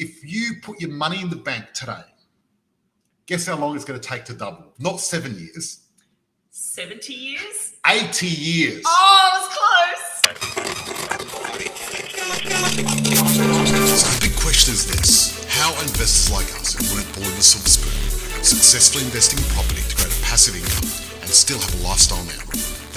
if you put your money in the bank today, guess how long it's going to take to double? Not 7 years. 70 years? 80 years. Oh, it was close. So the big question is this: how are investors like us who weren't born with a silver spoon successfully investing in property to create a passive income and still have a lifestyle now?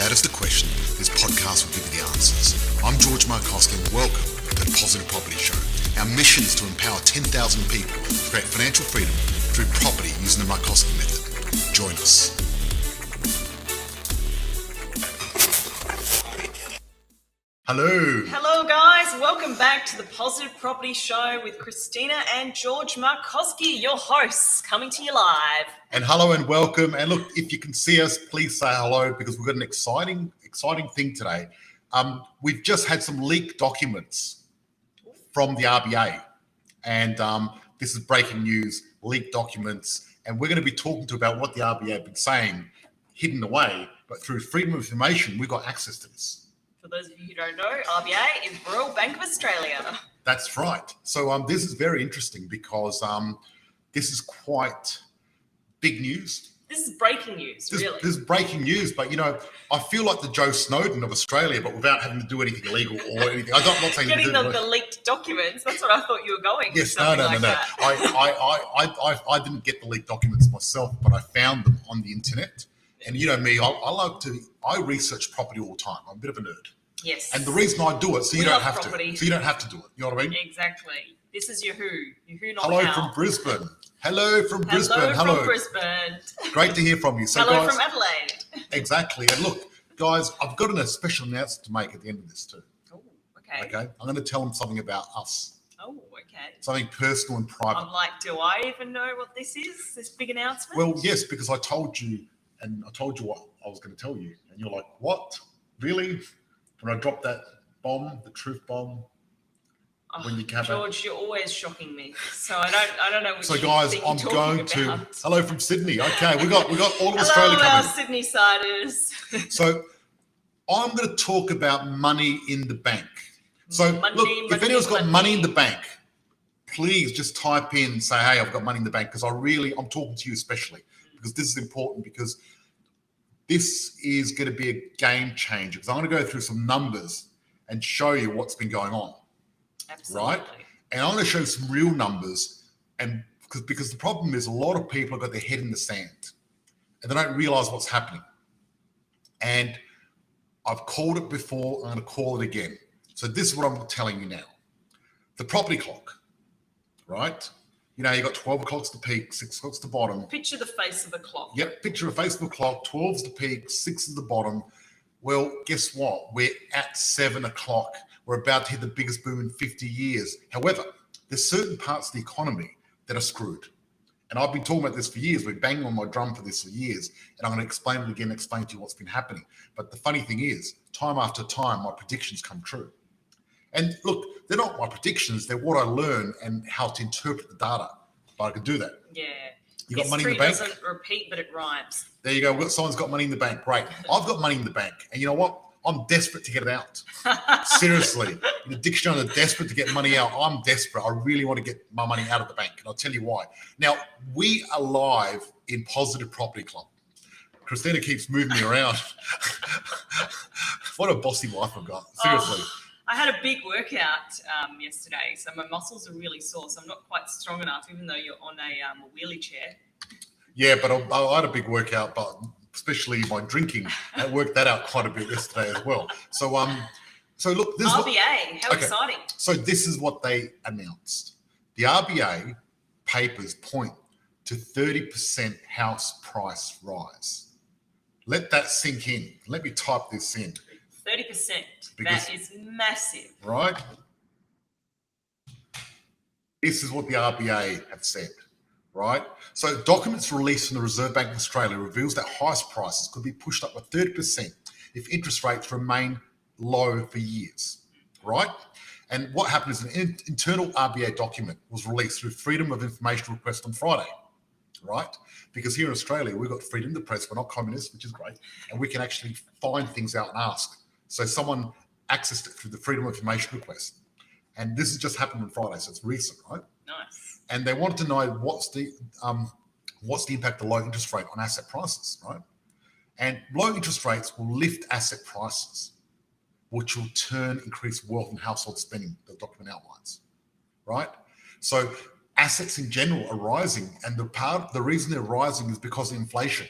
That is the question. This podcast will give you the answers. I'm George Markoski and welcome to the Positive Property Show. Our mission is to empower 10,000 people to create financial freedom through property using the Markoski method. Join us. Hello. Hello, guys. Welcome back to the Positive Property Show with Christina and George Markoski, your hosts, coming to you live. And hello and welcome. And look, if you can see us, please say hello because we've got an exciting thing today. We've just had some leaked documents from the RBA. And this is breaking news, leaked documents. And we're going to be talking about what the RBA have been saying, hidden away. But through freedom of information, we've got access to this. For those of you who don't know, RBA is Royal Bank of Australia. That's right. So this is very interesting because this is quite big news. This is breaking news, really. This is breaking news, but I feel like the Joe Snowden of Australia, but without having to do anything illegal or anything. I'm not saying getting the leaked documents. That's what I thought you were going. Yes, no. That. I didn't get the leaked documents myself, but I found them on the internet. And you know me, I research property all the time. I'm a bit of a nerd. Yes. And the reason I do it, so you don't have property. to. So you don't have to do it. You know what I mean? Exactly. This is your who, not Hello how. from Brisbane. Hello from Brisbane. Hello from Brisbane. Great to hear from you. So hello guys, from Adelaide. Exactly. And look, guys, I've got a special announcement to make at the end of this too. Oh, okay. Okay. I'm going to tell them something about us. Oh, okay. Something personal and private. I'm like, do I even know what this is? This big announcement? Well, yes, because I told you, and I told you what I was going to tell you, and you're like, "What? Really?" When I dropped that bomb, the truth bomb, when you came George, you're always shocking me. So I don't know. Which so guys, I'm going to. Hello from Sydney. Okay, we got all of Australia coming. Hello, our Sydney siders. So I'm going to talk about money in the bank. So look, if anyone's got money in the bank, please just type in and say, "Hey, I've got money in the bank," because I'm talking to you especially because this is important because this is going to be a game changer. Because I'm going to go through some numbers and show you what's been going on. Absolutely. Right? And I'm going to show you some real numbers, and because the problem is a lot of people have got their head in the sand and they don't realize what's happening. And I've called it before, I'm going to call it again. So this is what I'm telling you now. The property clock, right? You got 12 o'clock's the peak, 6 o'clock's the bottom. Picture the face of the clock. Yep, picture a face of the clock, 12's the peak, 6 is the bottom. Well, guess what? We're at 7 o'clock. We're about to hit the biggest boom in 50 years. However, there's certain parts of the economy that are screwed. And I've been talking about this for years. We're banging on my drum for this for years. And I'm going to explain it again, explain to you what's been happening. But the funny thing is, time after time, my predictions come true. And look, they're not my predictions. They're what I learn and how to interpret the data. But I can do that. Yeah. You got money in the bank? History doesn't repeat, but it rhymes. There you go. Someone's got money in the bank. Great. I've got money in the bank. And you know what? I'm desperate to get it out. Seriously. In the dictionary, I'm desperate to get money out. I'm desperate. I really want to get my money out of the bank. And I'll tell you why. Now, we are live in Positive Property Club. Christina keeps moving me around. What a bossy wife I've got. Seriously. I had a big workout yesterday, so my muscles are really sore. So I'm not quite strong enough, even though you're on a wheelie chair. Yeah, but I had a big workout, but especially my drinking, I worked that out quite a bit yesterday as well. So look, this RBA, how exciting! So this is what they announced. The RBA papers point to 30% house price rise. Let that sink in. Let me type this in. 30%. That is massive. Right? This is what the RBA have said, right? So documents released from the Reserve Bank of Australia reveals that house prices could be pushed up by 30% if interest rates remain low for years, right? And what happened is an internal RBA document was released through Freedom of Information request on Friday, right? Because here in Australia, we've got freedom of the press. We're not communists, which is great. And we can actually find things out and ask. So someone accessed it through the Freedom of Information request. And this has just happened on Friday, so it's recent, right? Nice. and they wanted to know what's the impact of low interest rate on asset prices, right? And low interest rates will lift asset prices, which will turn increase wealth and household spending, the document outlines, right? So assets in general are rising, and the reason they're rising is because of inflation,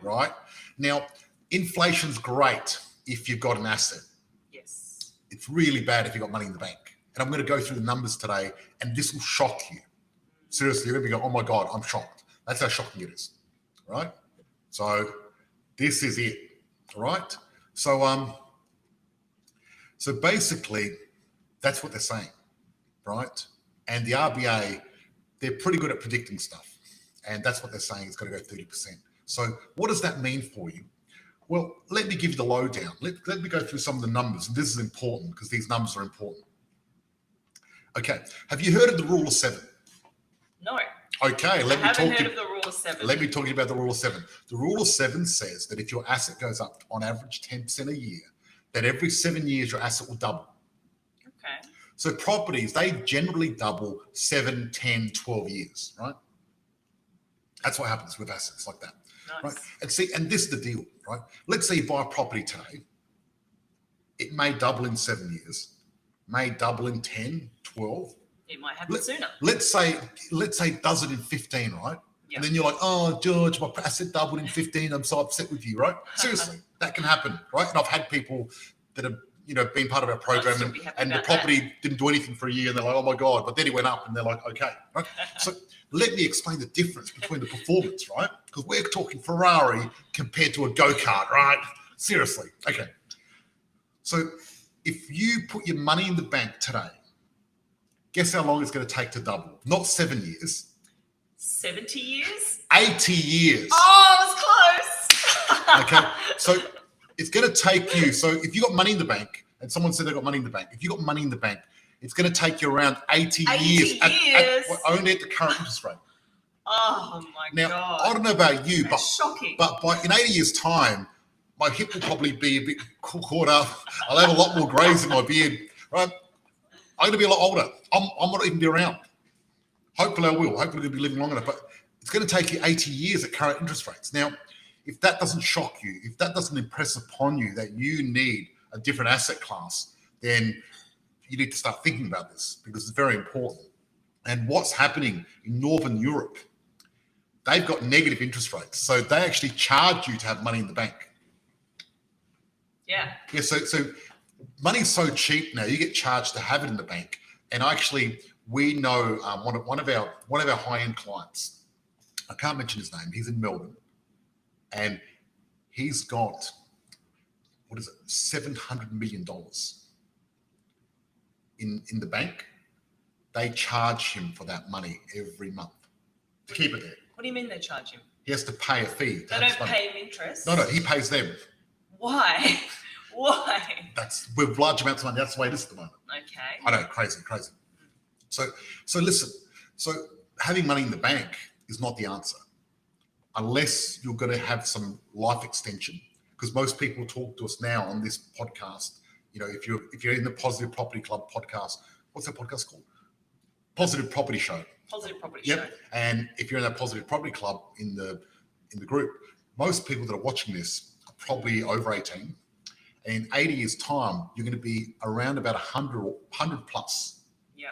right? Now, inflation's great if you've got an asset. Yes. It's really bad if you've got money in the bank. And I'm going to go through the numbers today, and this will shock you. Seriously, you're going to go, oh my God, I'm shocked. That's how shocking it is, right? So this is it, right? So basically, that's what they're saying, right? And the RBA, they're pretty good at predicting stuff. And that's what they're saying, it's going to go 30%. So what does that mean for you? Well, let me give you the lowdown. Let me go through some of the numbers. And this is important because these numbers are important. Okay, have you heard of the rule of 7? No. Okay, I haven't heard of the rule of 7. Let me talk to you about the rule of 7. The rule of 7 says that if your asset goes up on average 10% a year, that every 7 years your asset will double. Okay. So properties, they generally double 7, 10, 12 years, right? That's what happens with assets like that. Nice. Right? And this is the deal, right? Let's say you buy a property today. It may double in 7 years, may double in 10, 12. It might happen sooner. Let's say it does it in 15, right? Yep. And then you're like, oh, George, my asset doubled in 15. I'm so upset with you, right? Seriously, that can happen, right? And I've had people that have, been part of our program and the property didn't do anything for a year and they're like, oh my God, but then it went up and they're like, okay, right? So let me explain the difference between the performance, right? Because we're talking Ferrari compared to a go-kart, right? Seriously. Okay. So if you put your money in the bank today, guess how long it's going to take to double? Not 7 years. 70 years? 80 years. Oh, I was close. Okay. So it's going to take you. So if you got money in the bank, and someone said they got money in the bank, if you got money in the bank, it's going to take you around 80 years. Only at the current interest rate. Oh my God. Now, I don't know about you, That's shocking. but in 80 years' time, my hip will probably be a bit caught up. I'll have a lot more grays in my beard, right? I'm going to be a lot older. I'm not even be around. Hopefully I will. Hopefully I'll be living long enough. But it's going to take you 80 years at current interest rates. Now, if that doesn't shock you, if that doesn't impress upon you that you need a different asset class, then you need to start thinking about this because it's very important. And what's happening in Northern Europe, they've got negative interest rates. So they actually charge you to have money in the bank. Yeah. Yeah. So money's so cheap now, you get charged to have it in the bank. And actually, we know one of our high-end clients. I can't mention his name. He's in Melbourne, and he's got $700 million in the bank. They charge him for that money every month to keep it there. What do you mean they charge him? He has to pay a fee. They don't pay him interest? No, he pays them. Why? Why? That's with large amounts of money. That's the way it is at the moment. Okay. I know, crazy. So listen. So having money in the bank is not the answer, unless you're going to have some life extension. Because most people talk to us now on this podcast. If you're in the Positive Property Club podcast, what's that podcast called? Positive Property Show. Positive Property Show. And if you're in that Positive Property Club in the group, most people that are watching this are probably over 18. And in 80 years' time, you're going to be around about 100 plus. Yeah.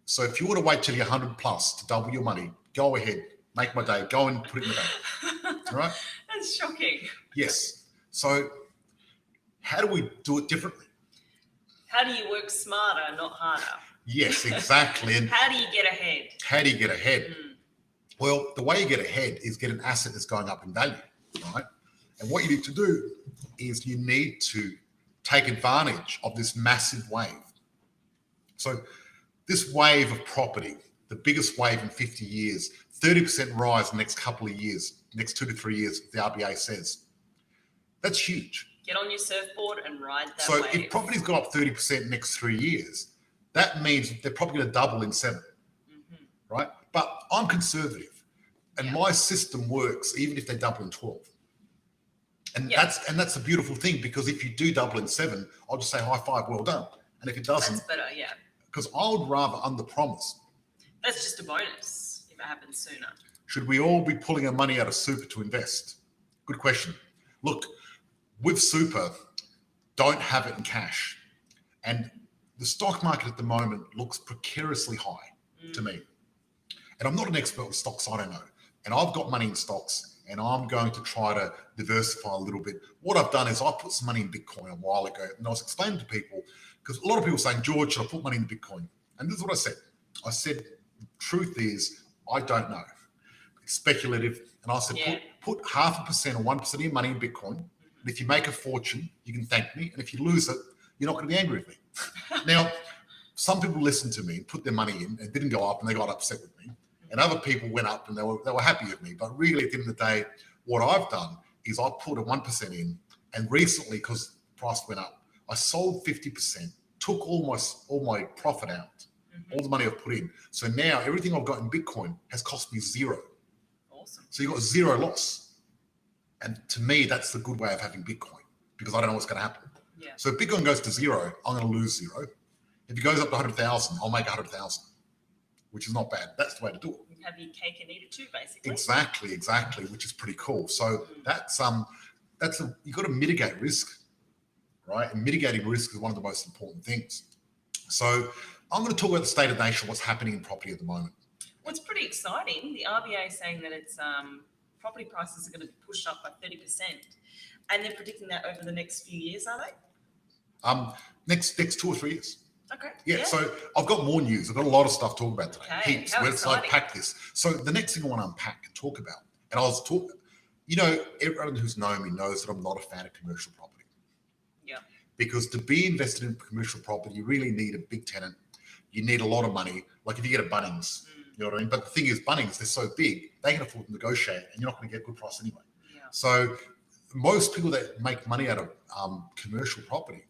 So if you want to wait till you're 100 plus to double your money, go ahead, make my day, go and put it in the bank. All right? That's shocking. Yes. So how do we do it differently? How do you work smarter, not harder? Yes, exactly. And how do you get ahead? Well, the way you get ahead is get an asset that's going up in value, right? And what you need to do is you need to take advantage of this massive wave. So this wave of property, the biggest wave in 50 years, 30% rise in the next couple of years, next 2 to 3 years, the RBA says. That's huge. Get on your surfboard and ride that wave. So if property's gone up 30% next 3 years, that means they're probably going to double in 7, right? But I'm conservative, and my system works even if they double in 12. And that's a beautiful thing, because if you do double in 7, I'll just say high five, well done. And if it doesn't, that's better, yeah. Because I would rather under promise That's just a bonus if it happens sooner. Should we all be pulling our money out of super to invest? Good question. Look, with super, don't have it in cash. And the stock market at the moment looks precariously high to me. And I'm not an expert on stocks, I don't know. And I've got money in stocks and I'm going to try to diversify a little bit. What I've done is I put some money in Bitcoin a while ago, and I was explaining to people, because a lot of people are saying, George, should I put money in Bitcoin? And this is what I said. I said, the truth is, I don't know. It's speculative. And I said, put 0.5% or 1% of your money in Bitcoin. And if you make a fortune, you can thank me. And if you lose it, you're not going to be angry with me. Now, some people listened to me and put their money in and it didn't go up and they got upset with me. And other people went up and they were happy with me. But really, at the end of the day, what I've done is I put a 1% in. And recently, because the price went up, I sold 50%, took all my profit out, all the money I've put in. So now everything I've got in Bitcoin has cost me zero. Awesome. So you've got zero loss. And to me, that's the good way of having Bitcoin because I don't know what's going to happen. Yeah. So if Bitcoin goes to zero, I'm going to lose zero. If it goes up to 100,000, I'll make 100,000, which is not bad. That's the way to do it. You have your cake and eat it too, basically. Exactly, which is pretty cool. So you got to mitigate risk, right? And mitigating risk is one of the most important things. So I'm going to talk about the state of the nation, what's happening in property at the moment. What's pretty exciting, the RBA is saying that it's property prices are going to be pushed up by 30%. And they're predicting that over the next few years, are they? Next 2 or 3 years. Okay. Yeah, so I've got more news. I've got a lot of stuff to talk about today. Okay. Heaps. Let's unpack this. So the next thing I want to unpack and talk about, and I was talking, everyone who's known me knows that I'm not a fan of commercial property. Yeah. Because to be invested in commercial property, you really need a big tenant. You need a lot of money. Like if you get a Bunnings, you know what I mean? But the thing is, Bunnings, they're so big, they can afford to negotiate and you're not going to get a good price anyway. Yeah. So most people that make money out of commercial property,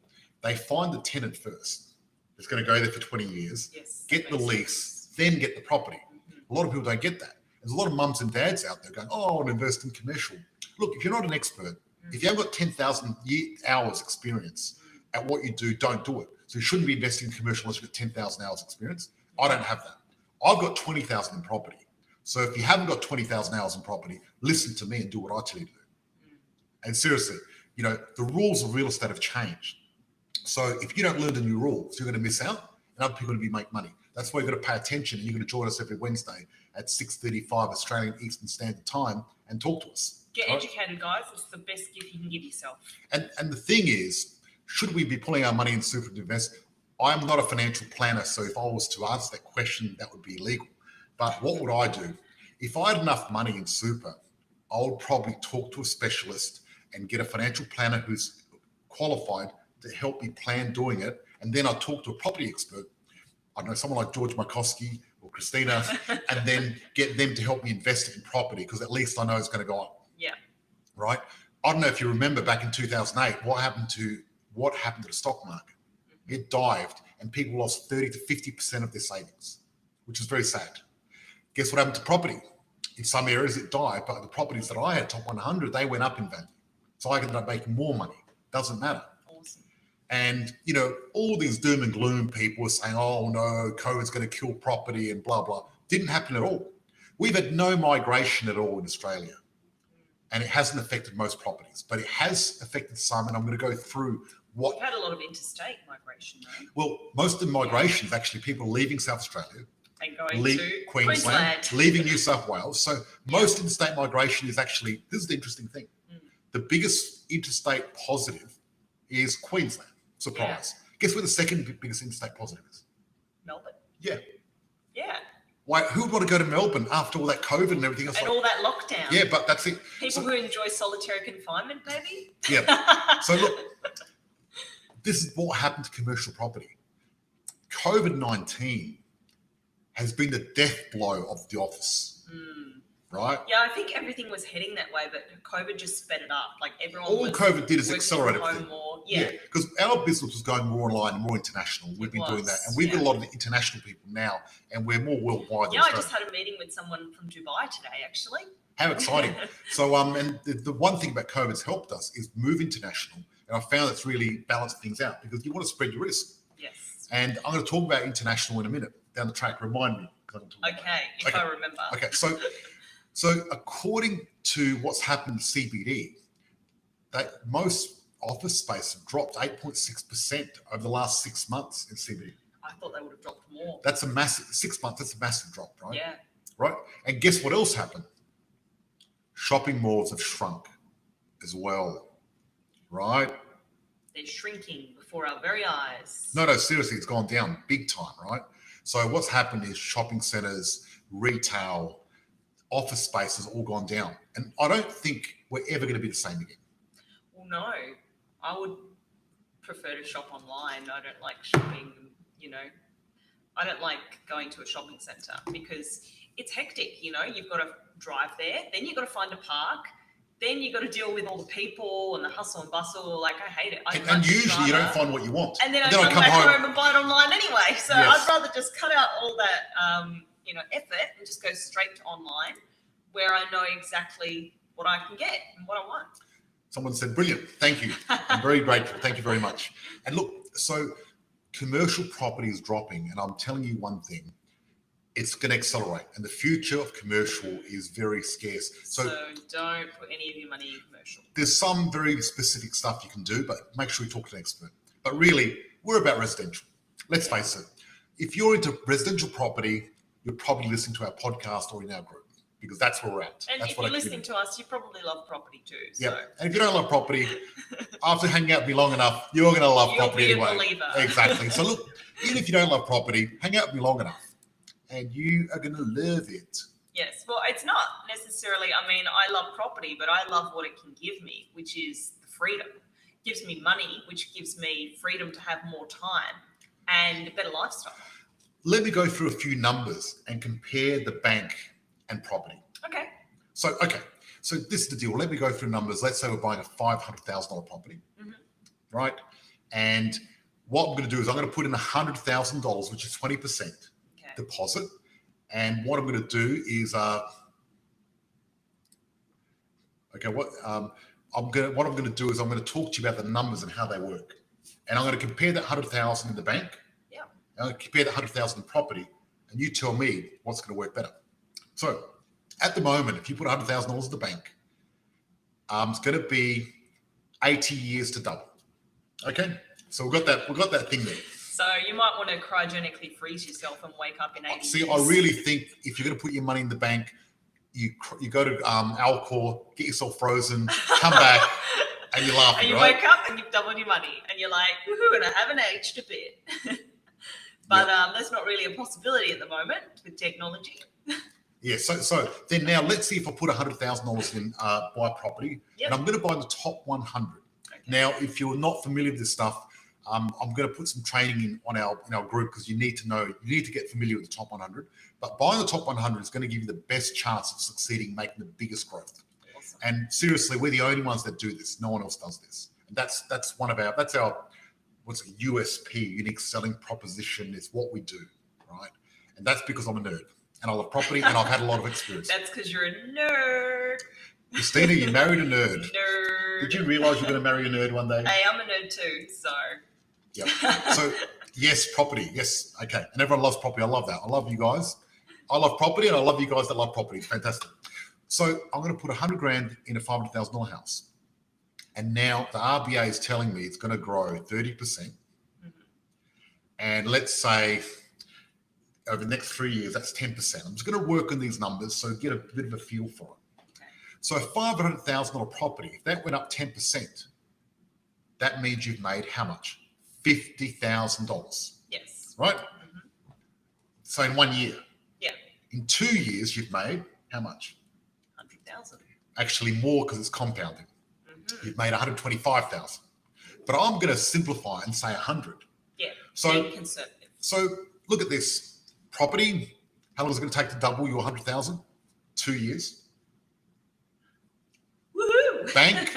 they find the tenant first. It's going to go there for 20 years, get the lease, then get the property. A lot of people don't get that. There's a lot of mums and dads out there going, oh, I want to invest in commercial. Look, if you're not an expert, if you haven't got 10,000 hours experience at what you do, don't do it. So you shouldn't be investing in commercial unless you've got 10,000 hours experience. I don't have that. I've got 20,000 in property. So if you haven't got 20,000 hours in property, listen to me and do what I tell you to do. And seriously, the rules of real estate have changed. So if you don't learn the new rules, you're going to miss out and other people are going to make money. That's why you've got to pay attention and you're going to join us every Wednesday at 6:35 Australian Eastern Standard Time and talk to us. Get educated, guys. It's the best gift you can give yourself. And the thing is, should we be pulling our money in super to invest? I'm not a financial planner, so if I was to answer that question, that would be illegal. But what would I do? If I had enough money in super, I would probably talk to a specialist and get a financial planner who's qualified to help me plan doing it. And then I'd talk to a property expert. I know someone like George Markoski or Christina, and then get them to help me invest it in property because at least I know it's going to go up. Yeah. Right? I don't know if you remember back in 2008, what happened to the stock market? It dived and people lost 30 to 50% of their savings, which is very sad. Guess what happened to property? In some areas it died, but the properties that I had, top 100, they went up in value. So I ended up making more money. Doesn't matter. Awesome. And, all these doom and gloom people are saying, oh no, COVID's going to kill property and blah, blah. Didn't happen at all. We've had no migration at all in Australia. And it hasn't affected most properties, but it has affected some. And I'm going to go through what... We've had a lot of interstate migration, though. Well, most of the migration is actually people leaving South Australia, and going to Queensland, leaving New South Wales. So most interstate migration is actually, this is the interesting thing. The biggest interstate positive is Queensland. Surprise. Yeah. Guess where the second biggest interstate positive is? Melbourne. Yeah. Yeah. Why? Who would want to go to Melbourne after all that COVID and everything else? And all that lockdown. Yeah, but that's it. People who enjoy solitary confinement, maybe? Yeah. So look, this is what happened to commercial property. COVID-19 has been the death blow of the office. Right? Yeah, I think everything was heading that way, but COVID just sped it up. Like everyone all COVID did is accelerate everything. More. Yeah, because our business was going more online and more international. We've been doing that, and we've got a lot of the international people now, and we're more worldwide. Yeah, I just had a meeting with someone from Dubai today, actually. How exciting! So, and the one thing about COVID's helped us is move international, and I found it's really balanced things out because you want to spread your risk. Yes. And I'm going to talk about international in a minute. down the track. Remind me. Okay, if I remember. Okay, so according to what's happened in CBD, that most office space have dropped 8.6% over the last 6 months in CBD. I thought they would have dropped more. That's a massive 6 months. That's a massive drop, right? Yeah. Right. And guess what else happened? Shopping malls have shrunk as well, right? They're shrinking before our very eyes. No, seriously, it's gone down big time, right? So what's happened is shopping centers, retail, office space has all gone down. And I don't think we're ever going to be the same again. Well, no. I would prefer to shop online. I don't like shopping, I don't like going to a shopping centre because it's hectic, You've got to drive there, then you've got to find a park, then you've got to deal with all the people and the hustle and bustle. Like, I hate it. And usually you don't find what you want. And then I come back home and buy it online anyway. So yes. I'd rather just cut out all that, effort and just go straight to online where I know exactly what I can get and what I want. Someone said, brilliant. Thank you. I'm very grateful. Thank you very much. And look, so commercial property is dropping. And I'm telling you one thing, it's going to accelerate. And the future of commercial is very scarce. So don't put any of your money in commercial. There's some very specific stuff you can do, but make sure you talk to an expert. But really, we're about residential. Let's face it. If you're into residential property, you're probably listening to our podcast or in our group, because that's where we're at. And that's if you're listening to us, you probably love property too. Yeah. And if you don't love property, after hanging out with me long enough, you're going to love property anyway. You'll be a believer. Exactly. So look, even if you don't love property, hang out with me long enough and you are going to love it. Yes. Well, it's not necessarily, I love property, but I love what it can give me, which is the freedom. It gives me money, which gives me freedom to have more time and a better lifestyle. Let me go through a few numbers and compare the bank and property. Okay. So this is the deal. Let me go through numbers. Let's say we're buying a $500,000 property, right? And what I'm going to do is I'm going to put in $100,000, which is 20% deposit. And what I'm going to do is, what I'm going to do is I'm going to talk to you about the numbers and how they work. And I'm going to compare that 100,000 in the bank. Yeah. I'm going to compare that 100,000 in property, and you tell me what's going to work better. So at the moment, if you put $100,000 in the bank, it's going to be 80 years to double. Okay. So we've got that thing there. So you might want to cryogenically freeze yourself and wake up in 80 See, years. I really think if you're going to put your money in the bank, you go to Alcor, get yourself frozen, come back, and you're laughing, and you right? wake up and you've doubled your money, and you're like, woohoo, and I haven't aged a bit. But that's not really a possibility at the moment with technology. Yeah, so then now let's see if I put $100,000 in buy property, and I'm going to buy the top 100. Okay. Now, if you're not familiar with this stuff, I'm going to put some training in our group, because you need to get familiar with the top 100. But buying the top 100 is going to give you the best chance of succeeding, making the biggest growth. Awesome. And seriously, we're the only ones that do this. No one else does this. And that's our what's a USP, unique selling proposition. Is what we do, right? And that's because I'm a nerd. And I love property, and I've had a lot of experience. That's because you're a nerd. Christina, you married a nerd. Nerd. Did you realize you're going to marry a nerd one day? Hey, I'm a nerd too, so. Yeah. So, yes, property. Yes. Okay. And everyone loves property. I love that. I love you guys. I love property, and I love you guys that love property. It's fantastic. So I'm going to put $100,000 in a $500,000 house. And now the RBA is telling me it's going to grow 30%. Mm-hmm. And let's say over the next 3 years, that's 10%. I'm just going to work on these numbers so get a bit of a feel for it. Okay. So a $500,000 property, if that went up 10%, that means you've made how much? $50,000. Yes. Right? Mm-hmm. So in 1 year. Yeah. In 2 years, you've made how much? 100,000. Actually more, because it's compounding. Mm-hmm. You've made 125,000. But I'm going to simplify and say 100. Yeah. So being conservative. So look at this. Property, how long is it going to take to double your 100,000? 2 years. Woohoo! Bank,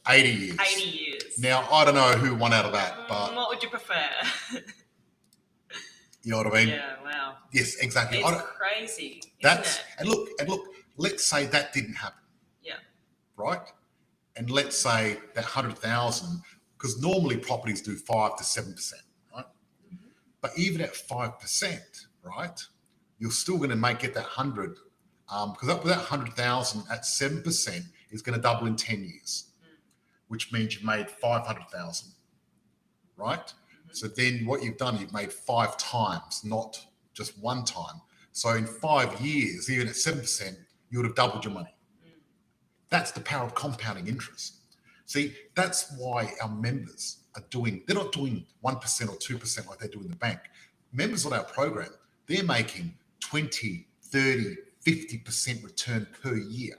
80 years. 80 years. Now, I don't know who won out of that, but... What would you prefer? You know what I mean? Yeah, wow. Yes, exactly. It's crazy, that's, isn't it? And look, let's say that didn't happen. Yeah. Right? And let's say that 100,000, because normally properties do 5 to 7%, right? Mm-hmm. But even at 5%, right, you're still going to get that 100, because that 100,000 at 7% is going to double in 10 years, which means you've made 500,000, right? So then what you've done, you've made 5 times, not just one time. So in 5 years, even at 7%, you would have doubled your money. That's the power of compounding interest. See, that's why our members they're not doing 1% or 2% like they do in the bank. Members on our program, they're making 20, 30, 50% return per year.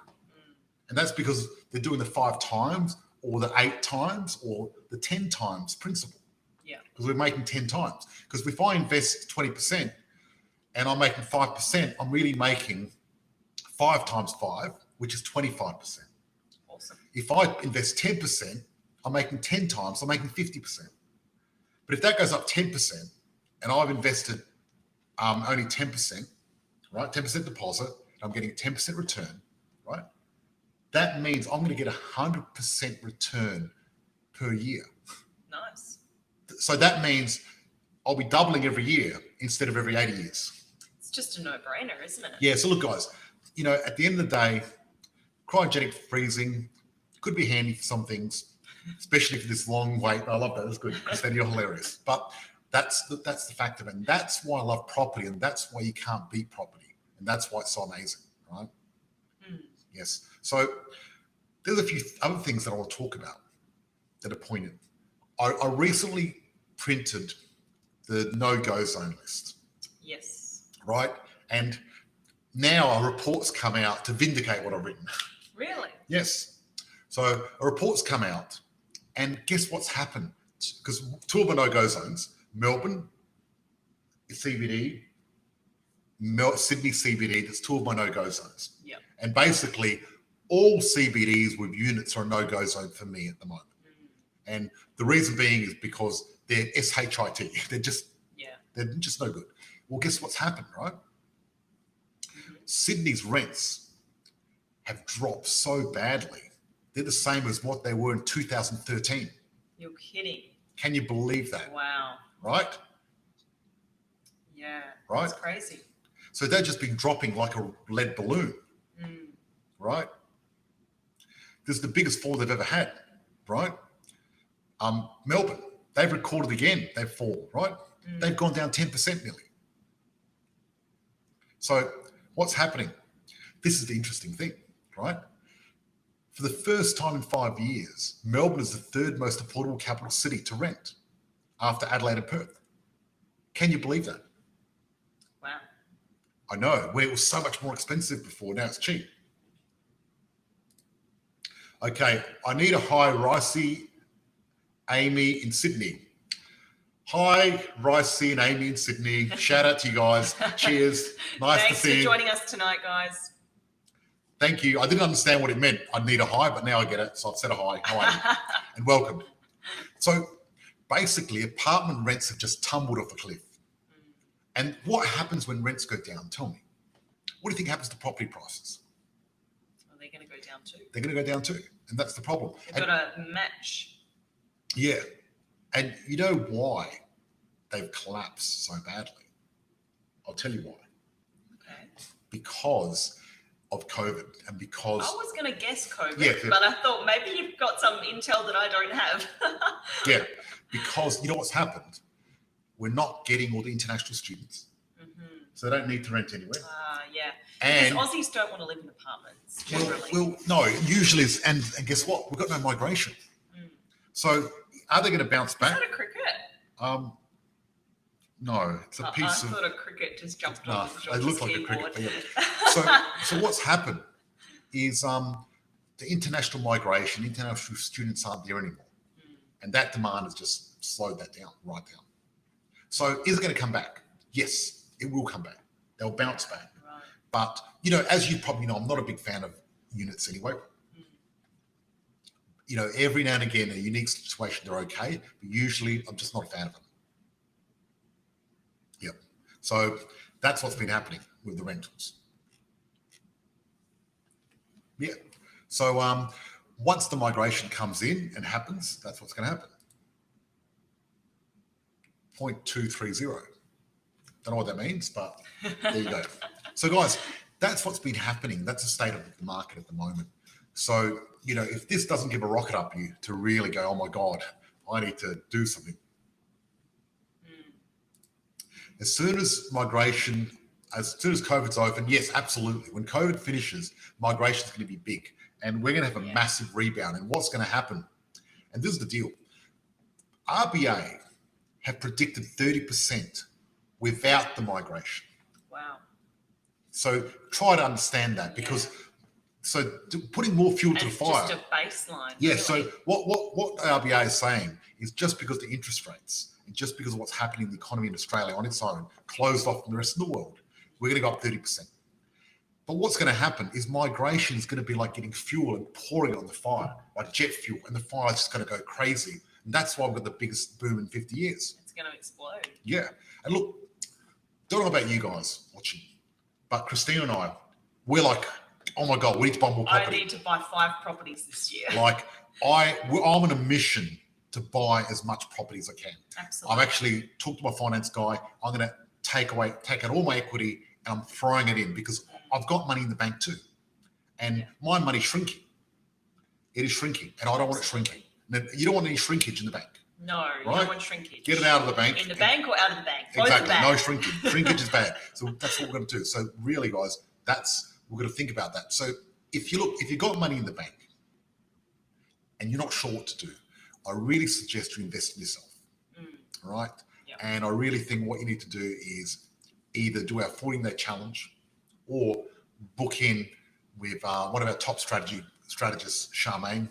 And that's because they're doing the 5 times or the 8 times or the 10 times principal. Yeah. Because we're making 10 times. Because if I invest 20% and I'm making 5%, I'm really making 5 times 5, which is 25%. Awesome. If I invest 10%, I'm making 10 times, I'm making 50%. But if that goes up 10% and I've invested only 10%, right? 10% deposit, I'm getting a 10% return, right? That means I'm going to get 100% return per year. Nice. So that means I'll be doubling every year instead of every 80 years. It's just a no-brainer, isn't it? Yeah, so look, guys, at the end of the day, cryogenic freezing could be handy for some things, especially for this long wait. I love that. That's good, Christina. You're hilarious. But that's the fact of it. And that's why I love property, and that's why you can't beat property. And that's why it's so amazing, right? Yes. So there's a few other things that I want to talk about that are pointed. I recently printed the no-go zone list. Yes. Right? And now a report's come out to vindicate what I've written. Really? Yes. So a report's come out, and guess what's happened? Because 2 of my no-go zones, Melbourne CBD, Sydney CBD, that's 2 of my no-go zones. Yeah. And basically, all CBDs with units are a no-go zone for me at the moment. And the reason being is because they're SHIT. They're just no good. Well, guess what's happened, right? Sydney's rents have dropped so badly. They're the same as what they were in 2013. You're kidding. Can you believe that? Wow. Right? Yeah. Right? That's crazy. So they've just been dropping like a lead balloon. Right? This is the biggest fall they've ever had, right? Melbourne, they've recorded again, they've fallen, right? They've gone down 10% nearly. So what's happening? This is the interesting thing, right? For the first time in 5 years, Melbourne is the 3rd most affordable capital city to rent after Adelaide and Perth. Can you believe that? Wow. I know, where it was so much more expensive before, now it's cheap. Okay, I need a hi, Ricey, Amy in Sydney. Hi, Ricey and Amy in Sydney. Shout out to you guys. Cheers. Nice Thanks to see you. Thanks for joining us tonight, guys. Thank you. I didn't understand what it meant. I'd need a hi, but now I get it. So I've said a hi. How are you? And welcome. So basically, apartment rents have just tumbled off a cliff. And what happens when rents go down? Tell me. What do you think happens to property prices? Well, they're going to go down too. They're going to go down too. And that's the problem. They've got to match. Yeah. And you know why they've collapsed so badly? I'll tell you why. Okay. Because of COVID and because... I was going to guess COVID, yeah. But I thought maybe you've got some intel that I don't have. Yeah, because you know what's happened? We're not getting all the international students. So they don't need to rent anywhere. Yeah. And because Aussies don't want to live in apartments, generally. Well, no, usually it's, and guess what? We've got no migration. So are they going to bounce back? Is that a cricket? No, it's a piece of... I thought a cricket just jumped on the they look like a cricket. Yeah. So what's happened is the international migration, international students aren't there anymore. And that demand has just slowed that down, right down. So is it going to come back? Yes, it will come back. They'll bounce back. Right. But, as you probably know, I'm not a big fan of units anyway. Every now and again, in a unique situation, they're okay. But usually, I'm just not a fan of them. Yep. So that's what's been happening with the rentals. Yeah. So once the migration comes in and happens, that's what's going to happen. 0.230. Don't know what that means, but there you go. So guys, that's what's been happening. That's the state of the market at the moment. So, if this doesn't give a rocket up you to really go, oh my God, I need to do something. As soon as COVID's open, yes, absolutely. When COVID finishes, migration is going to be big and we're going to have a massive rebound. And what's going to happen? And this is the deal. RBA have predicted 30% without the migration. Wow. So try to understand that because putting more fuel to the fire. Just a baseline. Yeah. Really. So what RBA is saying is just because the interest rates and just because of what's happening in the economy in Australia on its own closed off from the rest of the world, we're going to go up 30%. But what's going to happen is migration is going to be like getting fuel and pouring it on the fire, like jet fuel, and the fire is just going to go crazy. And that's why we've got the biggest boom in 50 years. It's going to explode. Yeah. And look, don't know about you guys watching, but Christina and I, we're like, oh my God, we need to buy more property. I need to buy 5 properties this year. Like I'm on a mission to buy as much property as I can. Absolutely. I've actually talked to my finance guy. I'm going to take out all my equity and I'm throwing it in because I've got money in the bank too. And my money's shrinking. It is shrinking and I don't want it shrinking. Now, you don't want any shrinkage in the bank. No, you don't want shrinkage. Get it out of the bank. In the bank or out of the bank? Exactly. No shrinkage. Shrinkage is bad. So that's what we're going to do. So really, guys, we're going to think about that. So if you've got money in the bank and you're not sure what to do, I really suggest you invest in yourself. All right. Yep. And I really think what you need to do is either do our 14-day challenge or book in with one of our top strategists, Charmaine.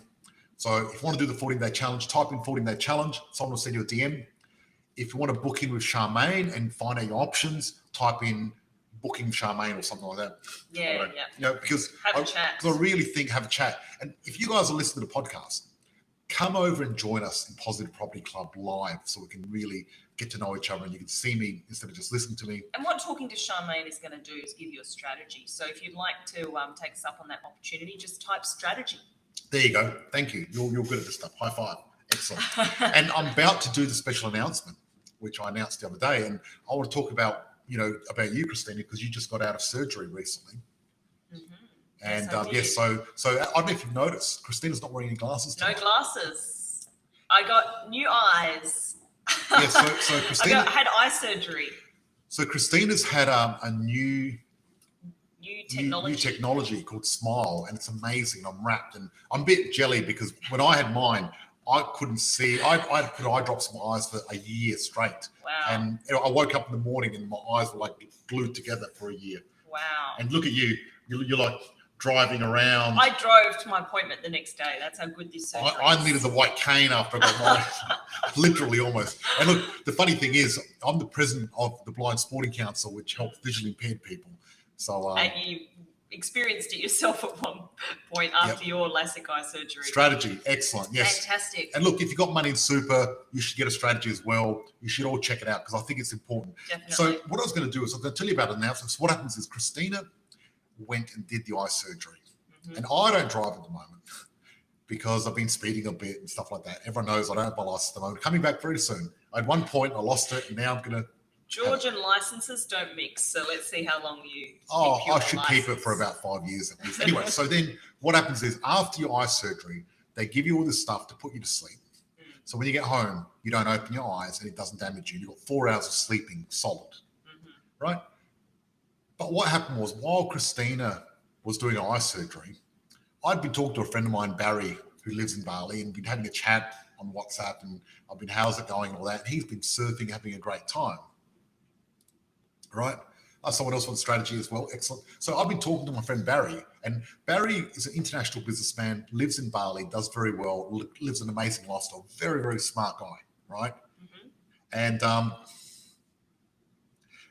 So if you want to do the 14-day challenge, type in 14-day challenge. Someone will send you a DM. If you want to book in with Charmaine and find out your options, type in booking Charmaine or something like that. Yeah. Because have a chat. Because I really think have a chat. And if you guys are listening to the podcast, come over and join us in Positive Property Club live so we can really get to know each other and you can see me instead of just listening to me. And what talking to Charmaine is going to do is give you a strategy. So if you'd like to take us up on that opportunity, just type strategy. There you go. Thank you. You're good at this stuff. High five. Excellent. And I'm about to do the special announcement, which I announced the other day. And I want to talk about you, Christina, because you just got out of surgery recently. Mm-hmm. And so I don't know if you've noticed, Christina's not wearing any glasses today. No glasses. I got new eyes. Yeah, so Christina I had eye surgery. So Christina's had a new technology called Smile, and it's amazing. I'm wrapped, and I'm a bit jelly because when I had mine, I couldn't see. I had put eye drops in my eyes for a year straight. Wow. And I woke up in the morning and my eyes were like glued together for a year. Wow. And look at you. You're like driving around. I drove to my appointment the next day. That's how good this surgery is. I needed the white cane after I got mine. Literally almost. And look, the funny thing is, I'm the president of the Blind Sporting Council, which helps visually impaired people. So, and you experienced it yourself at one point after your LASIK eye surgery. Strategy, excellent, yes. Fantastic. And look, if you've got money in super, you should get a strategy as well. You should all check it out because I think it's important. Definitely. So what I was going to do is I'm going to tell you about announcements. What happens is Christina went and did the eye surgery. Mm-hmm. And I don't drive at the moment because I've been speeding a bit and stuff like that. Everyone knows I don't have my license at the moment. Coming back very soon. At one point, I lost it, and now I'm going to... Georgian licenses don't mix, so let's see how long you keep I should keep it for about 5 years at least. Anyway, so then what happens is after your eye surgery, they give you all this stuff to put you to sleep. So when you get home, you don't open your eyes and it doesn't damage you. You've got 4 hours of sleeping solid, right? But what happened was while Christina was doing eye surgery, I'd been talking to a friend of mine, Barry, who lives in Bali, and been having a chat on WhatsApp, and I've been, how's it going and all that. And he's been surfing, having a great time, right? Someone else wants strategy as well. Excellent. So I've been talking to my friend Barry, and Barry is an international businessman, lives in Bali, does very well, lives an amazing lifestyle, very, very smart guy, right? Mm-hmm.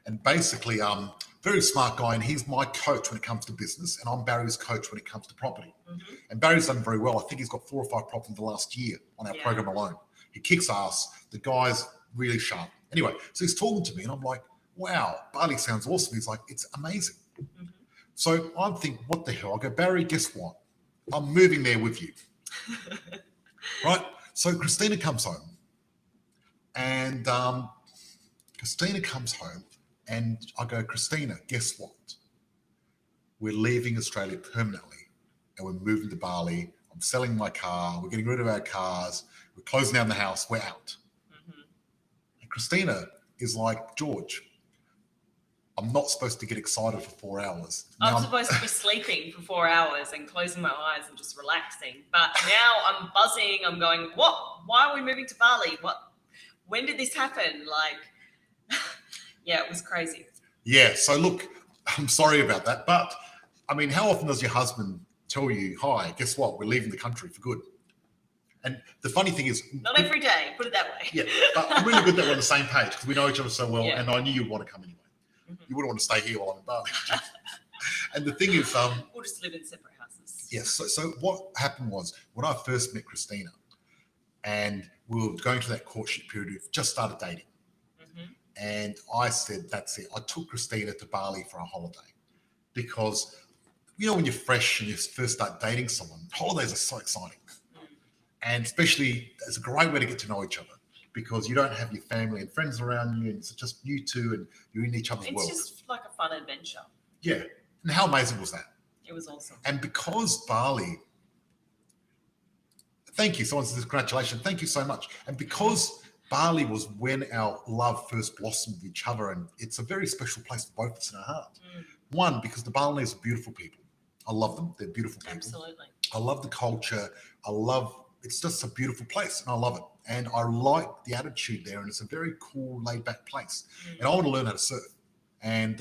And basically, very smart guy, and he's my coach when it comes to business, and I'm Barry's coach when it comes to property. Mm-hmm. And Barry's done very well. I think he's got 4 or 5 properties in the last year on our program alone. He kicks ass. The guy's really sharp. Anyway, so he's talking to me, and I'm like, wow, Bali sounds awesome. He's like, it's amazing. Mm-hmm. So I'm thinking, what the hell? I go, Barry, guess what? I'm moving there with you. Right? So Christina comes home. And Christina comes home And I go, Christina, guess what? We're leaving Australia permanently and we're moving to Bali. I'm selling my car. We're getting rid of our cars. We're closing down the house. We're out. Mm-hmm. And Christina is like, George, I'm not supposed to get excited for 4 hours. I'm supposed to be sleeping for 4 hours and closing my eyes and just relaxing. But now I'm buzzing. I'm going, what? Why are we moving to Bali? What? When did this happen? Like, yeah, it was crazy. Yeah. So look, I'm sorry about that. But I mean, how often does your husband tell you, hi, guess what? We're leaving the country for good. And the funny thing is... Not every day, put it that way. Yeah, but I'm really good that we're on the same page because we know each other so well, Yeah. and I knew you'd want to come anyway. Mm-hmm. You wouldn't want to stay here while I'm in Bali. And the thing is... we'll just live in separate houses. Yes, so what happened was, when I first met Christina, and we were going through that courtship period, we've just started dating. Mm-hmm. And I said, that's it. I took Christina to Bali for a holiday because, you know, when you're fresh and you first start dating someone, holidays are so exciting. And especially, it's a great way to get to know each other because you don't have your family and friends around you, and it's just you two, and you're in each other's world. It's just like a fun adventure. Yeah. And how amazing was that? It was awesome. And because Bali, thank you. Someone says congratulations. Thank you so much. And because Bali was when our love first blossomed with each other, and it's a very special place for both of us in our heart. One, because the Balinese are beautiful people. I love them. They're beautiful people. Absolutely. I love the culture. It's just a beautiful place and I love it. And I like the attitude there, and it's a very cool, laid back place. And I want to learn how to surf. And,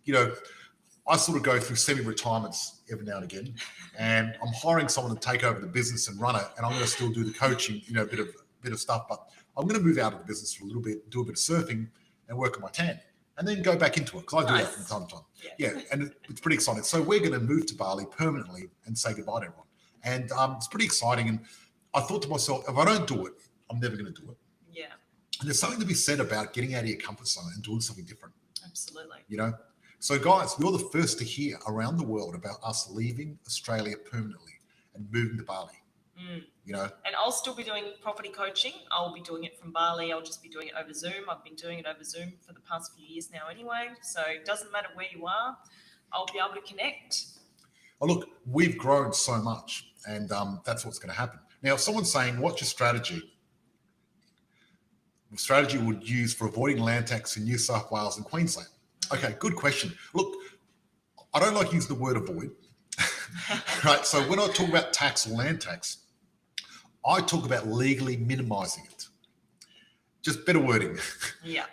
you know, I sort of go through semi-retirements every now and again, and I'm hiring someone to take over the business and run it. And I'm going to still do the coaching, you know, a bit of stuff, but I'm going to move out of the business for a little bit, do a bit of surfing and work on my tan, and then go back into it because I do that from time to time. Yeah, and it's pretty exciting. So we're going to move to Bali permanently and say goodbye to everyone. And it's pretty exciting. And I thought to myself, if I don't do it, I'm never going to do it. Yeah. And there's something to be said about getting out of your comfort zone and doing something different. Absolutely. You know? So guys, you're the first to hear around the world about us leaving Australia permanently and moving to Bali. You know? And I'll still be doing property coaching. I'll be doing it from Bali. I'll just be doing it over Zoom. I've been doing it over Zoom for the past few years now anyway. So it doesn't matter where you are. I'll be able to connect. Oh, look, we've grown so much, and that's what's going to happen. Now, if someone's saying, what's your strategy? The strategy would use for avoiding land tax in New South Wales and Queensland. Okay, good question. Look, I don't like using the word avoid, right? So when I talk about tax or land tax, I talk about legally minimizing it. Just better wording. Yeah.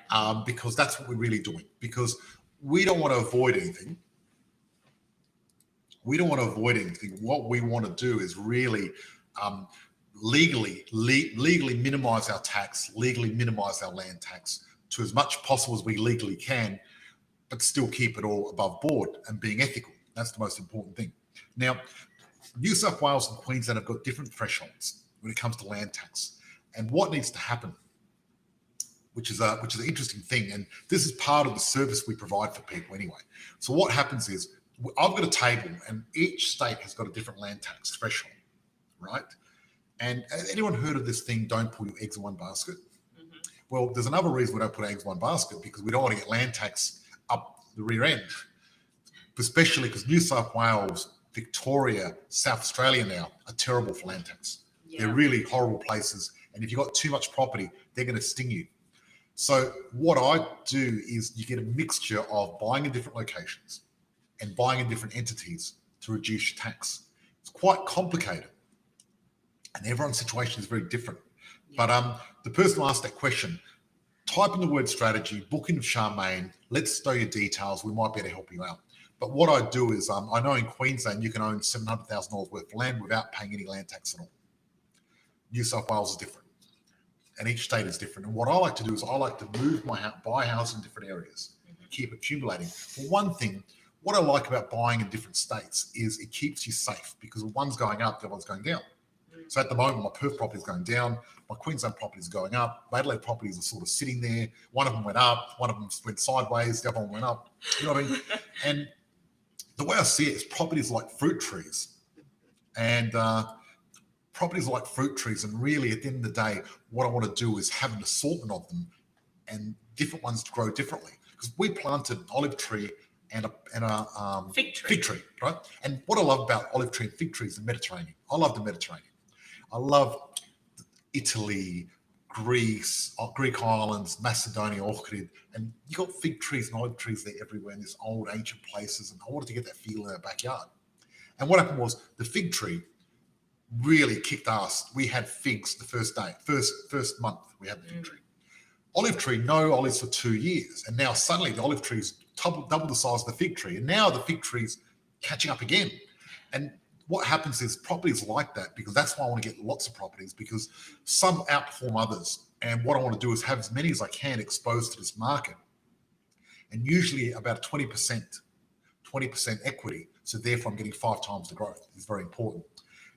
Because that's what we're really doing. Because we don't want to avoid anything. We don't want to avoid anything. What we want to do is really legally minimize our tax, legally minimize our land tax to as much possible as we legally can, but still keep it all above board and being ethical. That's the most important thing. Now, New South Wales and Queensland have got different thresholds when it comes to land tax. And what needs to happen, which is an interesting thing, and this is part of the service we provide for people anyway. So what happens is, I've got a table, and each state has got a different land tax threshold, right? And anyone heard of this thing, don't put your eggs in one basket? Mm-hmm. Well, there's another reason we don't put eggs in one basket, because we don't want to get land tax up the rear end, especially because New South Wales, Victoria, South Australia now are terrible for land tax. Yeah. They're really horrible places. And if you've got too much property, they're going to sting you. So what I do is you get a mixture of buying in different locations and buying in different entities to reduce your tax. It's quite complicated. And everyone's situation is very different. Yeah. But the person who asked that question, type in the word strategy, book in with Charmaine, let's know your details. We might be able to help you out. But what I do is, I know in Queensland, you can own $700,000 worth of land without paying any land tax at all. New South Wales is different. And each state is different. And what I like to do is I like to move my house, buy a house in different areas, and keep accumulating. For one thing, what I like about buying in different states is it keeps you safe, because if one's going up, the other one's going down. So at the moment, my Perth property is going down, my Queensland property is going up, my Adelaide properties are sort of sitting there. One of them went up, one of them went sideways, the other one went up. You know what I mean? And the way I see it is properties like fruit trees. And properties are like fruit trees, and really at the end of the day, what I want to do is have an assortment of them and different ones to grow differently. because we planted an olive tree and a Fig tree. fig tree, right? And what I love about olive tree and fig tree is the Mediterranean. I love the Mediterranean. I love Italy, Greece, Greek islands, Macedonia, Ohrid, and you got fig trees and olive trees there everywhere in these old ancient places. And I wanted to get that feel in our backyard. And what happened was the fig tree really kicked ass. We had figs the first day, first month we had the fig tree. Olive tree, no olives for 2 years. And now suddenly the olive tree's double the size of the fig tree. And now the fig tree's catching up again. And what happens is properties like that, because that's why I want to get lots of properties, because some outperform others. And what I want to do is have as many as I can exposed to this market. And usually about 20% equity. So therefore I'm getting 5 times the growth. It's very important.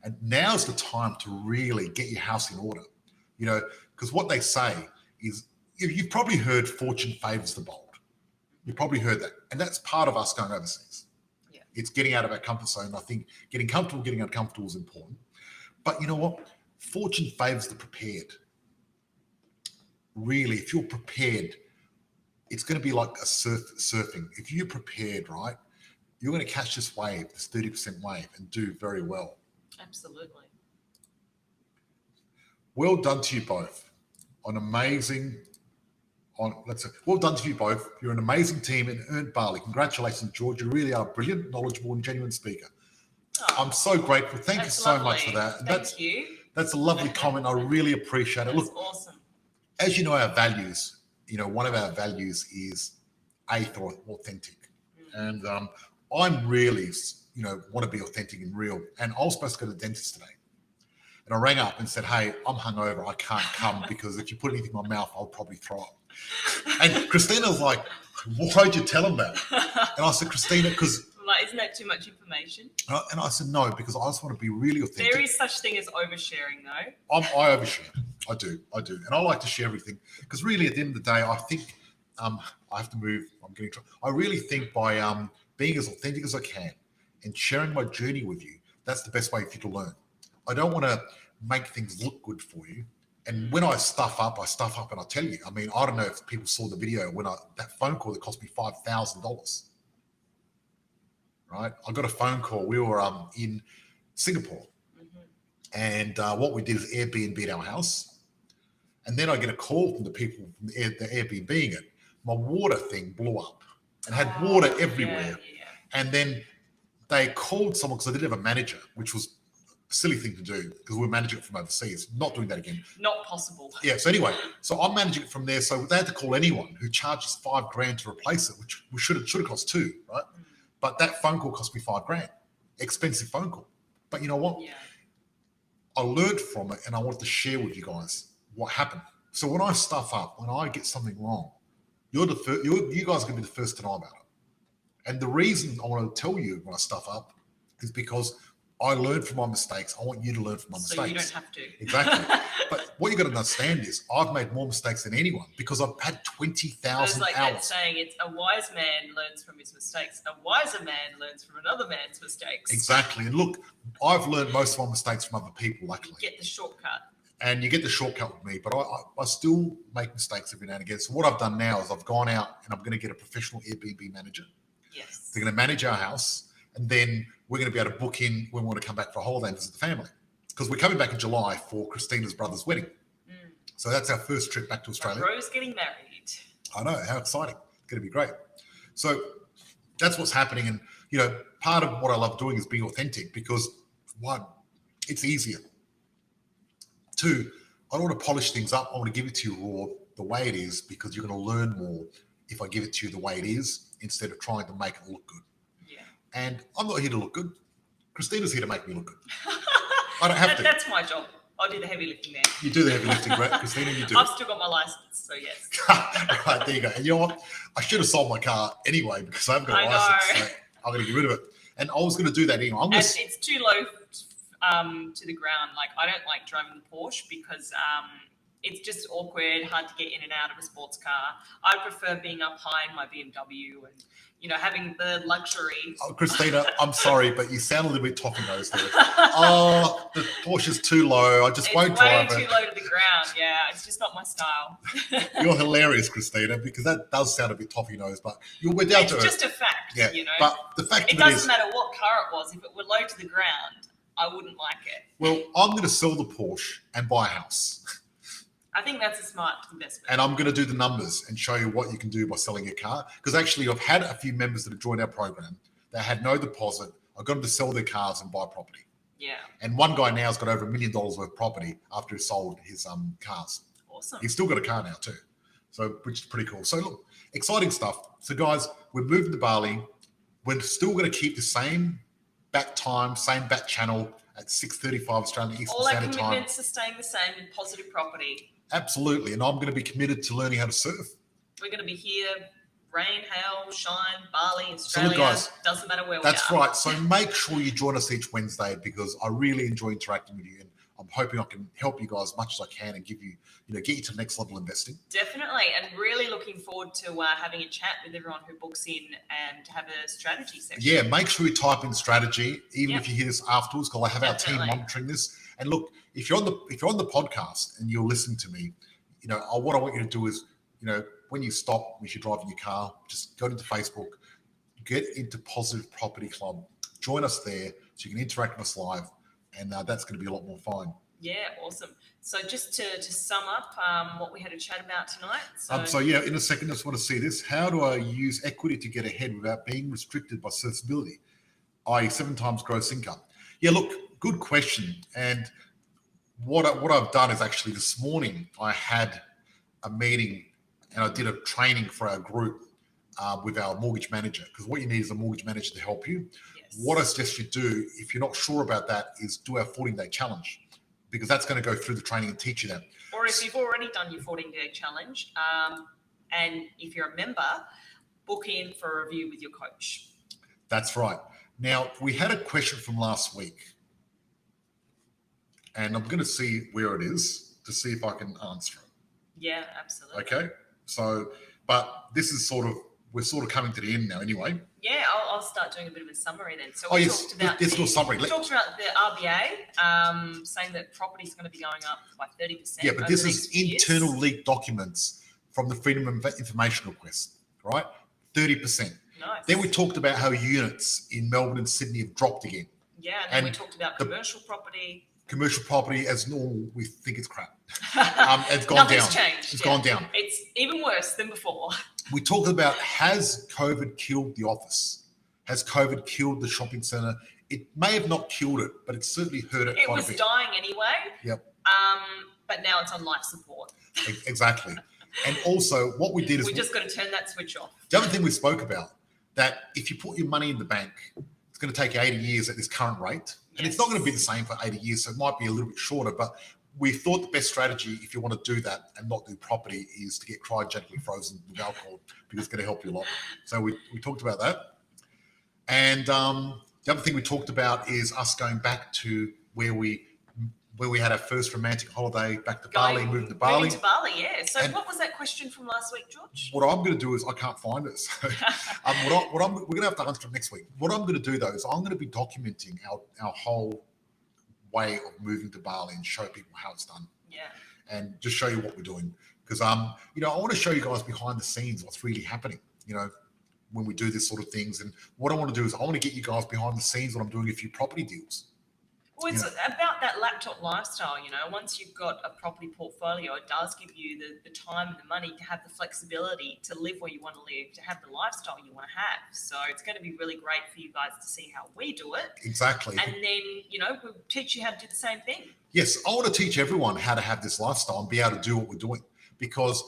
And now's the time to really get your house in order, you know, because what they say is, you've probably heard fortune favors the bold. You've probably heard that. And that's part of us going overseas. Yeah. It's getting out of our comfort zone. I think getting comfortable, getting uncomfortable is important. But you know what? Fortune favors the prepared. Really, if you're prepared, it's going to be like a surfing. If you're prepared, right, you're going to catch this wave, this 30% wave, and do very well. Absolutely. Well done to you both. Well done to you both. You're an amazing team and earned barley. Congratulations, George. You really are a brilliant, knowledgeable, and genuine speaker. Oh, I'm so grateful. Thank you so much for that. Thank you. That's a lovely comment. I really appreciate it. That's Look, awesome. as you know, our values, you know, one of our values is authentic. And I'm really, you know, want to be authentic and real. And I was supposed to go to the dentist today. And I rang up and said, hey, I'm hungover. I can't come because if you put anything in my mouth, I'll probably throw up. And Christina was like, why'd you tell him that? And I said, Christina, because... Like, isn't that too much information? And I said, no, because I just want to be really authentic. There is such thing as oversharing, though. I overshare. I do. And I like to share everything. Because really, at the end of the day, I think I have to move. I really think by being as authentic as I can and sharing my journey with you, that's the best way for you to learn. I don't want to make things look good for you. And when I stuff up and I tell you. I mean, I don't know if people saw the video when that phone call that cost me $5,000. Right? I got a phone call. We were in Singapore. And what we did is Airbnb our house. And then I get a call from the people from the Airbnb it. My water thing blew up and had water everywhere. Yeah. And then they called someone because I didn't have a manager, which was silly thing to do because we're managing it from overseas. Not doing that again. Not possible. Yeah. So anyway, so I'm managing it from there. So they had to call anyone who charges $5,000 to replace it, which should have cost $2,000, right? But that phone call cost me $5,000. Expensive phone call. But you know what? Yeah. I learned from it, and I wanted to share with you guys what happened. So when I stuff up, when I get something wrong, you guys are going to be the first to know about it. And the reason I want to tell you when I stuff up is because I learned from my mistakes. I want you to learn from my mistakes. So you don't have to. Exactly. But what you got to understand is I've made more mistakes than anyone because I've had 20,000 It's like hours. that saying, it's a wise man learns from his mistakes. A wiser man learns from another man's mistakes. Exactly. And look, I've learned most of my mistakes from other people, luckily. You get the shortcut. And you get the shortcut with me, but I still make mistakes every now and again. So what I've done now is I've gone out and I'm going to get a professional Airbnb manager. Yes. They're going to manage our house, and then we're going to be able to book in when we want to come back for a holiday and visit the family. Because we're coming back in July for Christina's brother's wedding. So that's our first trip back to Australia. Rose getting married. I know, how exciting. It's going to be great. So that's what's happening. And, you know, part of what I love doing is being authentic because, one, it's easier. Two, I don't want to polish things up. I want to give it to you raw, the way it is, because you're going to learn more if I give it to you the way it is instead of trying to make it look good. Yeah. And I'm not here to look good. Christina's here to make me look good. I don't have to. That's my job. I'll do the heavy lifting there. You do the heavy lifting, right, Christina? You do. I've still got my license, so yes. Right, there you go. And you know what? I should have sold my car anyway because I haven't got a license. So I'm going to get rid of it. And I was going to do that anyway. It's too low to the ground. Like, I don't like driving the Porsche because it's just awkward, hard to get in and out of a sports car. I prefer being up high in my BMW and, having the luxury. Oh, Christina, I'm sorry, but you sound a little bit toffee-nosed there. Oh, the Porsche's too low. I just won't drive it. It's way too low to the ground. Yeah, it's just not my style. You're hilarious, Christina, because that does sound a bit toffee-nosed, but we're down to It's just a fact, yeah, But the fact it doesn't matter what car it was. If it were low to the ground, I wouldn't like it. Well, I'm going to sell the Porsche and buy a house. I think that's a smart investment. And I'm going to do the numbers and show you what you can do by selling your car. Because actually, I've had a few members that have joined our program that had no deposit. I've got them to sell their cars and buy property. Yeah. And one guy now has got over $1 million worth of property after he sold his cars. Awesome. He's still got a car now too. So, which is pretty cool. So look, exciting stuff. So guys, we're moving to Bali. We're still going to keep the same bat time, same bat channel at 6:35 Australian Eastern All our Standard Time. commitments are staying the same in positive property. Absolutely. And I'm going to be committed to learning how to surf. We're going to be here, rain, hail, shine, Bali, Australia. So look, guys, doesn't matter where we are. That's right. So make sure you join us each Wednesday because I really enjoy interacting with you. And I'm hoping I can help you guys as much as I can and give you, get you to the next level investing. Definitely. And really looking forward to having a chat with everyone who books in and to have a strategy section. Yeah, make sure you type in strategy, even if you hear this afterwards, because I have our team monitoring this. And look, if you're on the podcast and you're listening to me, what I want you to do is, when you stop, if you're driving your car, just go into Facebook, get into Positive Property Club, join us there so you can interact with us live, and that's going to be a lot more fun. Yeah, awesome. So just to sum up what we had to chat about tonight. In a second, I just want to see this. How do I use equity to get ahead without being restricted by serviceability, i.e. 7 times gross income? Yeah, look, good question. And what I've done is actually this morning I had a meeting and I did a training for our group with our mortgage manager, because what you need is a mortgage manager to help you. Yes. What I suggest you do, if you're not sure about that, is do our 14-day challenge, because that's going to go through the training and teach you that. Or if you've already done your 14-day challenge, and if you're a member, book in for a review with your coach. That's right. Now, we had a question from last week, and I'm going to see where it is to see if I can answer it. Yeah, absolutely. Okay. So, but this is we're sort of coming to the end now anyway. Yeah, I'll start doing a bit of a summary then. So talked about we talked about the RBA saying that property is going to be going up by 30%. Yeah, but this is internal leaked documents from the Freedom of Information Request, right? 30%. Nice. Then we talked about how units in Melbourne and Sydney have dropped again. Yeah, and then we talked about commercial property. Commercial property, as normal, we think it's crap. It's gone down. Changed. It's gone down. It's even worse than before. We talked about, has COVID killed the office? Has COVID killed the shopping centre? It may have not killed it, but it certainly hurt it quite a bit. It was dying anyway. Yep. But now it's on life support. Exactly. And also, what we did is... we just got to turn that switch off. The other thing we spoke about, that if you put your money in the bank, it's going to take 80 years at this current rate. And it's not going to be the same for 80 years, so it might be a little bit shorter. But we thought the best strategy, if you want to do that and not do property, is to get cryogenically frozen with alcohol, because it's going to help you a lot. So we talked about that. And the other thing we talked about is us going back to where we had our first romantic holiday, back to Bali, moving to Bali. Moving to Bali, yeah. So what was that question from last week, George? What I'm going to do is, I can't find it. So we're going to have to answer it next week. What I'm going to do, though, is I'm going to be documenting our whole way of moving to Bali and show people how it's done. Yeah. And just show you what we're doing. Because, I want to show you guys behind the scenes what's really happening, when we do this sort of things. And what I want to do is I want to get you guys behind the scenes when I'm doing a few property deals. Well, it's about that laptop lifestyle, Once you've got a property portfolio, it does give you the time and the money to have the flexibility to live where you want to live, to have the lifestyle you want to have. So it's going to be really great for you guys to see how we do it. Exactly. And then, we'll teach you how to do the same thing. Yes, I want to teach everyone how to have this lifestyle and be able to do what we're doing, because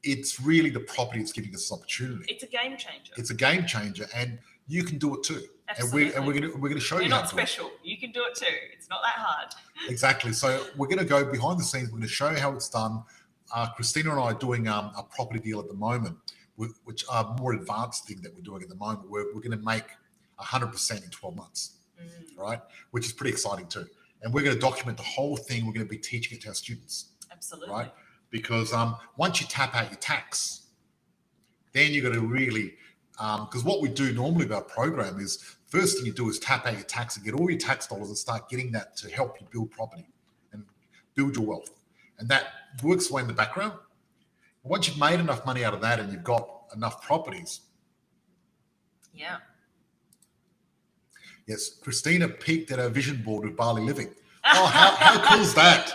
it's really the property that's giving us this opportunity. It's a game changer. It's a game changer, and you can do it too. Absolutely. And we're going to show you. You're not special. You can do it too. It's not that hard. Exactly. So we're going to go behind the scenes. We're going to show you how it's done. Christina and I are doing a property deal at the moment, which are more advanced thing that we're doing at the moment. We're going to make 100% in 12 months, right? Which is pretty exciting too. And we're going to document the whole thing. We're going to be teaching it to our students. Absolutely. Right? Because once you tap out your tax, then you've got to really Because what we do normally with our program is first thing you do is tap out your tax and get all your tax dollars and start getting that to help you build property and build your wealth. And that works away in the background. Once you've made enough money out of that and you've got enough properties. Yeah. Yes, Christina peaked at her vision board with Bali Living. Oh, how cool is that?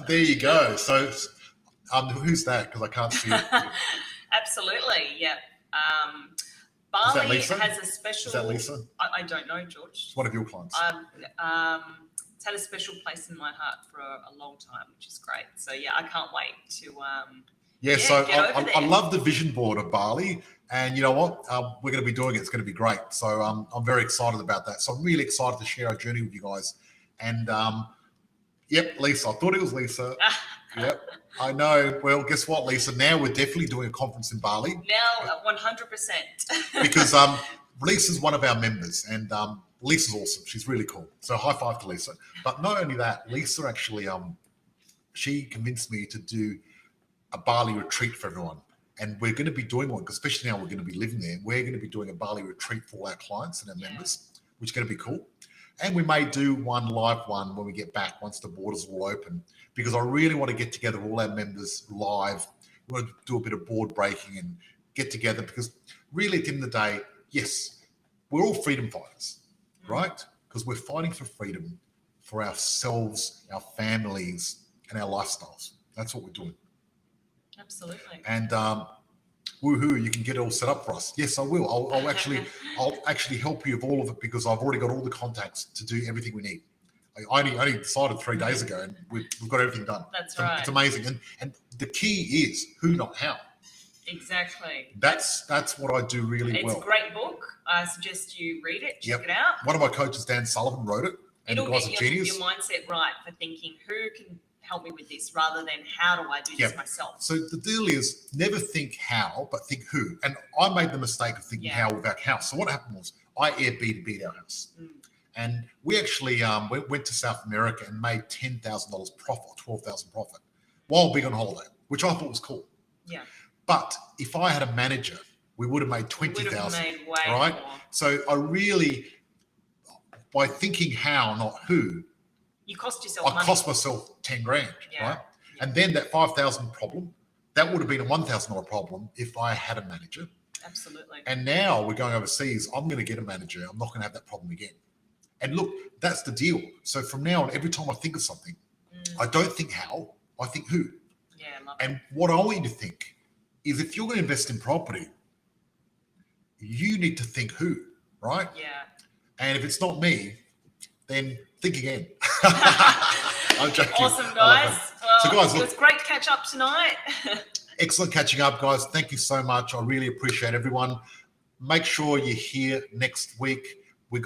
There you go. So who's that? Because I can't see it. Absolutely, yeah. Bali has a special... Is that Lisa? I don't know, George. It's one of your clients. It's had a special place in my heart for a long time, which is great. So, yeah, I can't wait to... So I love the vision board of Bali. And you know what? We're going to be doing it. It's going to be great. So I'm very excited about that. So I'm really excited to share our journey with you guys. And yep, Lisa. I thought it was Lisa. Yep, I know. Well, guess what, Lisa? Now we're definitely doing a conference in Bali. Now 100%. Because Lisa's one of our members. And Lisa's awesome. She's really cool. So high five to Lisa. But not only that, Lisa actually, she convinced me to do a Bali retreat for everyone. And we're going to be doing one, especially now we're going to be living there. We're going to be doing a Bali retreat for all our clients and our members, which is going to be cool. And we may do one live one when we get back, once the borders are all open, because I really want to get together all our members live. We want to do a bit of board breaking and get together, because really at the end of the day, yes, we're all freedom fighters, right? Because we're fighting for freedom for ourselves, our families, and our lifestyles. That's what we're doing. Absolutely. And woohoo, you can get it all set up for us. Yes, I will. I'll actually help you with all of it, because I've already got all the contacts to do everything we need. I only decided 3 days ago, and we've got everything done. That's right. It's amazing. And the key is who, not how. Exactly. That's what I do really well. It's a great book. I suggest you read it, check it out. One of my coaches, Dan Sullivan, wrote it. And It'll the guy's get a genius. your mindset right for thinking, who can help me with this, rather than how do I do this myself. So the deal is never think how, but think who. And I made the mistake of thinking how with our house. So what happened was I Airbnb'd our house. And we actually went to South America and made $10,000 profit, or $12,000 profit, while being on holiday, which I thought was cool. Yeah. But if I had a manager, we would have made $20,000, right? More. So I really, by thinking how, not who, you cost yourself money. I cost myself 10 grand, right? Yeah. And then that 5,000 problem, that would have been a $1,000 problem if I had a manager. Absolutely. And now we're going overseas. I'm going to get a manager. I'm not going to have that problem again. And look, that's the deal. So from now on, every time I think of something, I don't think how, I think who. Yeah, I love and what I want you to think is, if you're going to invest in property, you need to think who, right? Yeah. And if it's not me, then think again. I'm joking. Awesome, guys. Well, so guys, it was great to catch up tonight. Excellent catching up, guys. Thank you so much. I really appreciate everyone. Make sure you're here next week. We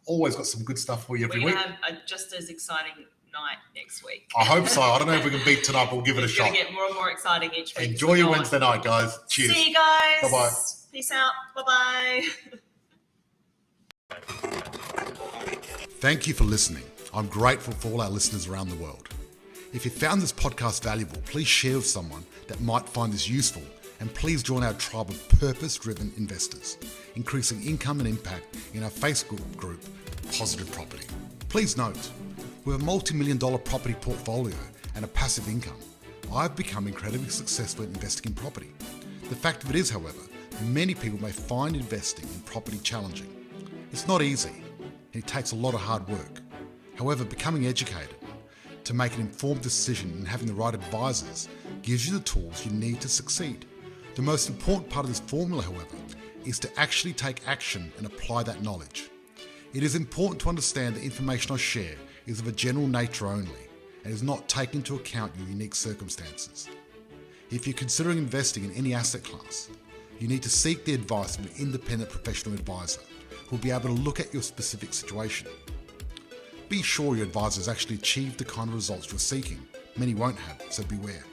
always got some good stuff for you every week. We're going to have a just as exciting night next week. I hope so. I don't know if we can beat tonight, but we'll give it a shot. It's going to get more and more exciting each week. Enjoy your Wednesday night, guys. Cheers. See you guys. Bye-bye. Peace out. Bye-bye. Thank you for listening. I'm grateful for all our listeners around the world. If you found this podcast valuable, please share with someone that might find this useful, and please join our tribe of purpose-driven investors, increasing income and impact in our Facebook group, Positive Property. Please note, with a multi-million-dollar property portfolio and a passive income, I've become incredibly successful in investing in property. The fact of it is, however, many people may find investing in property challenging. It's not easy, and it takes a lot of hard work. However, becoming educated to make an informed decision and having the right advisors gives you the tools you need to succeed. The most important part of this formula, however, is to actually take action and apply that knowledge. It is important to understand the information I share is of a general nature only and is not taking into account your unique circumstances. If you're considering investing in any asset class, you need to seek the advice of an independent professional advisor who will be able to look at your specific situation. Be sure your advisor has actually achieved the kind of results you're seeking. Many won't have, so beware.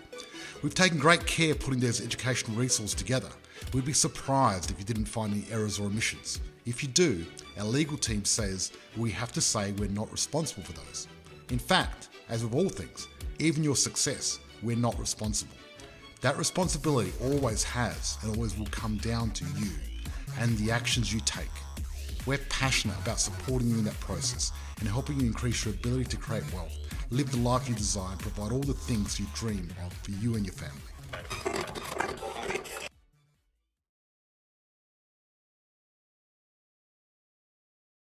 We've taken great care putting those educational resources together. We'd be surprised if you didn't find any errors or omissions. If you do, our legal team says we have to say we're not responsible for those. In fact, as with all things, even your success, we're not responsible. That responsibility always has and always will come down to you. and the actions you take. We're passionate about supporting you in that process and helping you increase your ability to create wealth, live the life you desire, and provide all the things you dream of for you and your family.